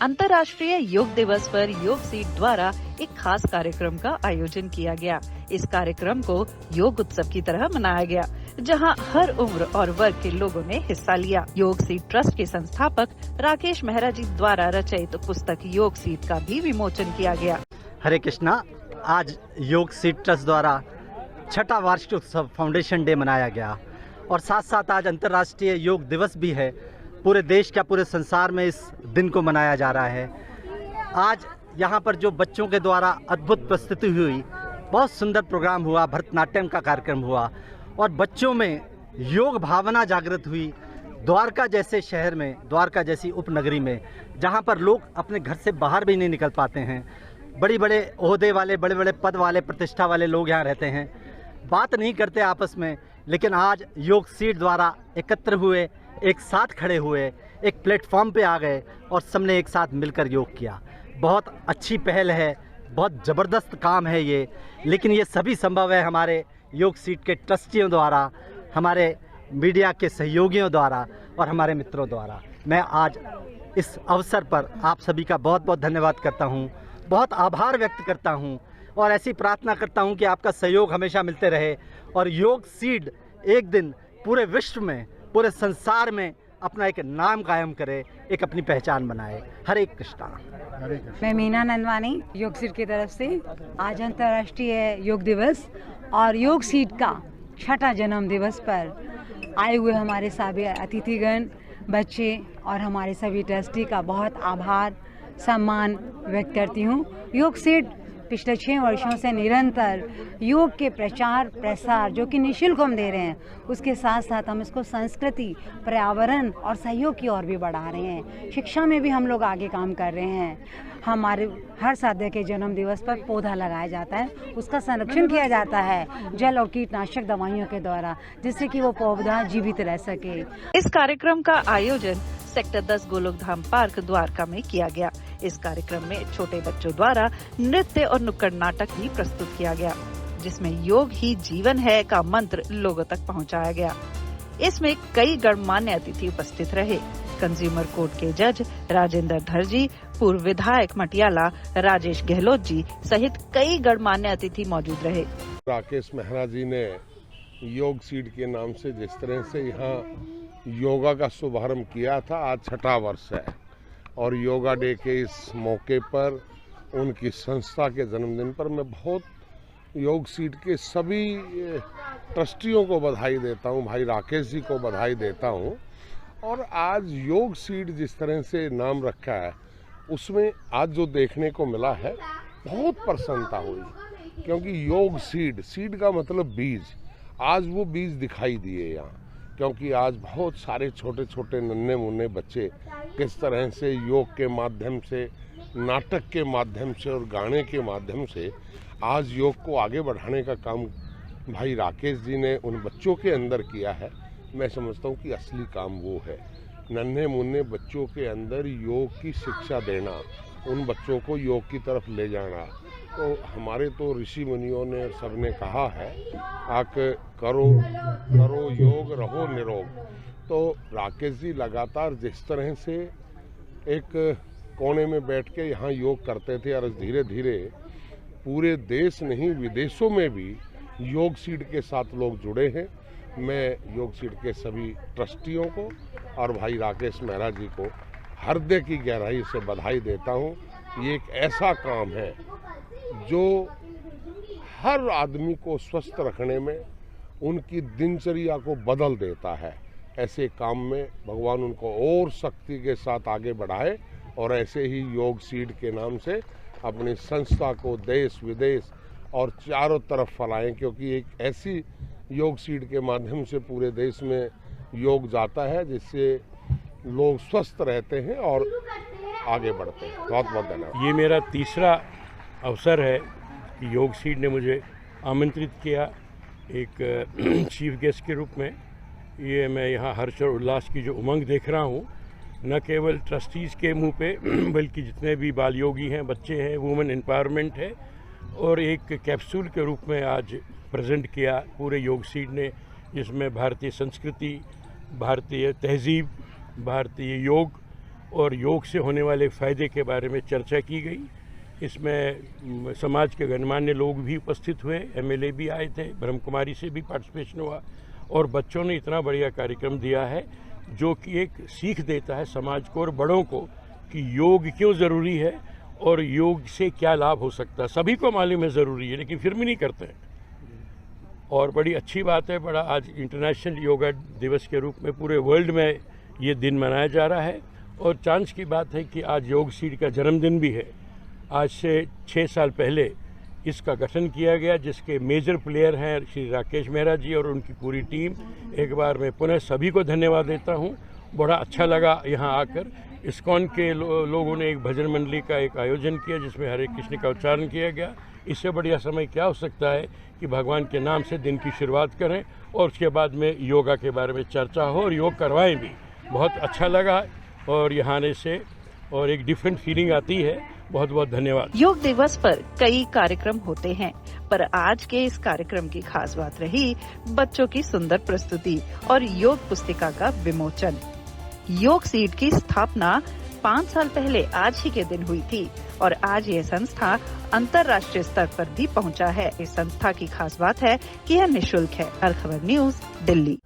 अंतर्राष्ट्रीय योग दिवस पर योग सीट द्वारा एक खास कार्यक्रम का आयोजन किया गया। इस कार्यक्रम को योग उत्सव की तरह मनाया गया, जहां हर उम्र और वर्ग के लोगों ने हिस्सा लिया। योग सीट ट्रस्ट के संस्थापक राकेश मेहरा जी द्वारा रचित पुस्तक योग सीट का भी विमोचन किया गया। हरे कृष्णा। आज योग सीट ट्रस्ट द्वारा छठा वार्षिक उत्सव फाउंडेशन डे मनाया गया और साथ साथ आज अंतर्राष्ट्रीय योग दिवस भी है। पूरे देश का, पूरे संसार में इस दिन को मनाया जा रहा है। आज यहाँ पर जो बच्चों के द्वारा अद्भुत प्रस्तुति हुई, बहुत सुंदर प्रोग्राम हुआ, भरतनाट्यम का कार्यक्रम हुआ और बच्चों में योग भावना जागृत हुई। द्वारका जैसे शहर में, द्वारका जैसी उपनगरी में, जहाँ पर लोग अपने घर से बाहर भी नहीं निकल पाते हैं, बड़े बड़े ओहदे वाले, बड़े बड़े पद वाले, प्रतिष्ठा वाले लोग यहाँ रहते हैं, बात नहीं करते आपस में, लेकिन आज योग सीट द्वारा एकत्र हुए, एक साथ खड़े हुए, एक प्लेटफॉर्म पे आ गए और सबने एक साथ मिलकर योग किया। बहुत अच्छी पहल है, बहुत ज़बरदस्त काम है ये, लेकिन ये सभी संभव है हमारे योग सीट के ट्रस्टियों द्वारा, हमारे मीडिया के सहयोगियों द्वारा और हमारे मित्रों द्वारा। मैं आज इस अवसर पर आप सभी का बहुत बहुत धन्यवाद करता हूँ, बहुत आभार व्यक्त करता हूँ और ऐसी प्रार्थना करता हूँ कि आपका सहयोग हमेशा मिलते रहे और योग सीड एक दिन पूरे विश्व में, पूरे संसार में अपना एक नाम कायम करे, एक अपनी पहचान बनाए। हरे कृष्णा। मैं मीना नंदवानी योग सीट की तरफ से आज अंतर्राष्ट्रीय योग दिवस और योग सीट का छठा जन्म दिवस पर आए हुए हमारे सभी अतिथिगण, बच्चे और हमारे सभी ट्रस्टी का बहुत आभार, सम्मान व्यक्त करती हूँ। योग सीट पिछले 6 वर्षों से निरंतर योग के प्रचार प्रसार जो कि निःशुल्क हम दे रहे हैं, उसके साथ साथ हम इसको संस्कृति, पर्यावरण और सहयोग की ओर भी बढ़ा रहे हैं। शिक्षा में भी हम लोग आगे काम कर रहे हैं। हमारे हर साध्य के जन्म दिवस पर पौधा लगाया जाता है, उसका संरक्षण किया जाता है जल और कीटनाशक दवाइयों के द्वारा, जिससे कि वो पौधा जीवित रह सके। इस कार्यक्रम का आयोजन सेक्टर 10 गोलोक धाम पार्क द्वारका में किया गया। इस कार्यक्रम में छोटे बच्चों द्वारा नृत्य और नुक्कड़ नाटक भी प्रस्तुत किया गया, जिसमें योग ही जीवन है का मंत्र लोगों तक पहुंचाया गया। इसमें कई गणमान्य अतिथि उपस्थित रहे। कंज्यूमर कोर्ट के जज राजेंद्र धर जी, पूर्व विधायक मटियाला राजेश गहलोत जी सहित कई गणमान्य अतिथि मौजूद रहे। राकेश मेहरा जी ने योग सीट के नाम से जिस तरह से यहाँ योगा का शुभारंभ किया था, आज छठा वर्ष है और योगा डे के इस मौके पर उनकी संस्था के जन्मदिन पर मैं बहुत योग सीट के सभी ट्रस्टियों को बधाई देता हूँ, भाई राकेश जी को बधाई देता हूँ। और आज योग सीट जिस तरह से नाम रखा है, उसमें आज जो देखने को मिला है बहुत प्रसन्नता हुई, क्योंकि योग सीड का मतलब बीज, आज वो बीज दिखाई दिए यहाँ, क्योंकि आज बहुत सारे छोटे छोटे नन्हे मुन्ने बच्चे किस तरह से योग के माध्यम से, नाटक के माध्यम से और गाने के माध्यम से आज योग को आगे बढ़ाने का काम भाई राकेश जी ने उन बच्चों के अंदर किया है। मैं समझता हूँ कि असली काम वो है, नन्हे मुन्ने बच्चों के अंदर योग की शिक्षा देना, उन बच्चों को योग की तरफ ले जाना। तो हमारे तो ऋषि मुनियों ने सबने कहा है, आक करो करो योग, रहो निरोग। तो राकेश जी लगातार जिस तरह से एक कोने में बैठ के यहाँ योग करते थे और धीरे धीरे पूरे देश नहीं, विदेशों में भी योग सीट के साथ लोग जुड़े हैं। मैं योग सीट के सभी ट्रस्टियों को और भाई राकेश मेहरा जी को हृदय की गहराई से बधाई देता हूँ। ये एक ऐसा काम है जो हर आदमी को स्वस्थ रखने में, उनकी दिनचर्या को बदल देता है। ऐसे काम में भगवान उनको और शक्ति के साथ आगे बढ़ाए और ऐसे ही योग सीट के नाम से अपनी संस्था को देश विदेश और चारों तरफ फैलाएं, क्योंकि एक ऐसी योग सीट के माध्यम से पूरे देश में योग जाता है जिससे लोग स्वस्थ रहते हैं और आगे बढ़ते हैं। बहुत बहुत धन्यवाद। ये मेरा तीसरा अवसर है कि योग सीट ने मुझे आमंत्रित किया एक चीफ गेस्ट के रूप में। ये मैं यहाँ हर्ष और उल्लास की जो उमंग देख रहा हूँ, न केवल ट्रस्टीज़ के मुंह पे बल्कि जितने भी बाल योगी हैं, बच्चे हैं, वुमेन एम्पावरमेंट है, और एक कैप्सूल के रूप में आज प्रेजेंट किया पूरे योग सीट ने, जिसमें भारतीय संस्कृति, भारतीय तहजीब, भारतीय योग और योग से होने वाले फ़ायदे के बारे में चर्चा की गई। इसमें समाज के गणमान्य लोग भी उपस्थित हुए, एमएलए भी आए थे, ब्रह्म कुमारी से भी पार्टिसिपेशन हुआ और बच्चों ने इतना बढ़िया कार्यक्रम दिया है जो कि एक सीख देता है समाज को और बड़ों को कि योग क्यों ज़रूरी है और योग से क्या लाभ हो सकता है। सभी को मालूम है ज़रूरी है, लेकिन फिर भी नहीं करते हैं। और बड़ी अच्छी बात है, बड़ा आज इंटरनेशनल योगा दिवस के रूप में पूरे वर्ल्ड में ये दिन मनाया जा रहा है। और चांस की बात है कि आज योग सीड का जन्मदिन भी है। आज से 6 साल पहले इसका गठन किया गया, जिसके मेजर प्लेयर हैं श्री राकेश मेहरा जी और उनकी पूरी टीम। एक बार मैं पुनः सभी को धन्यवाद देता हूँ। बड़ा अच्छा लगा यहाँ आकर। इस्कॉन के लोगों ने एक भजन मंडली का एक आयोजन किया जिसमें हरे कृष्ण का उच्चारण किया गया। इससे बढ़िया समय क्या हो सकता है कि भगवान के नाम से दिन की शुरुआत करें और उसके बाद में योगा के बारे में चर्चा हो और योग करवाएं भी। बहुत अच्छा लगा और यहाँ आने से और एक डिफरेंट फीलिंग आती है। बहुत बहुत धन्यवाद। योग दिवस पर कई कार्यक्रम होते हैं, पर आज के इस कार्यक्रम की खास बात रही बच्चों की सुंदर प्रस्तुति और योग पुस्तिका का विमोचन। योग सीड की स्थापना 5 साल पहले आज ही के दिन हुई थी और आज ये संस्था अंतर्राष्ट्रीय स्तर पर भी पहुंचा है। इस संस्था की खास बात है कि यह निःशुल्क है। खबर न्यूज, दिल्ली।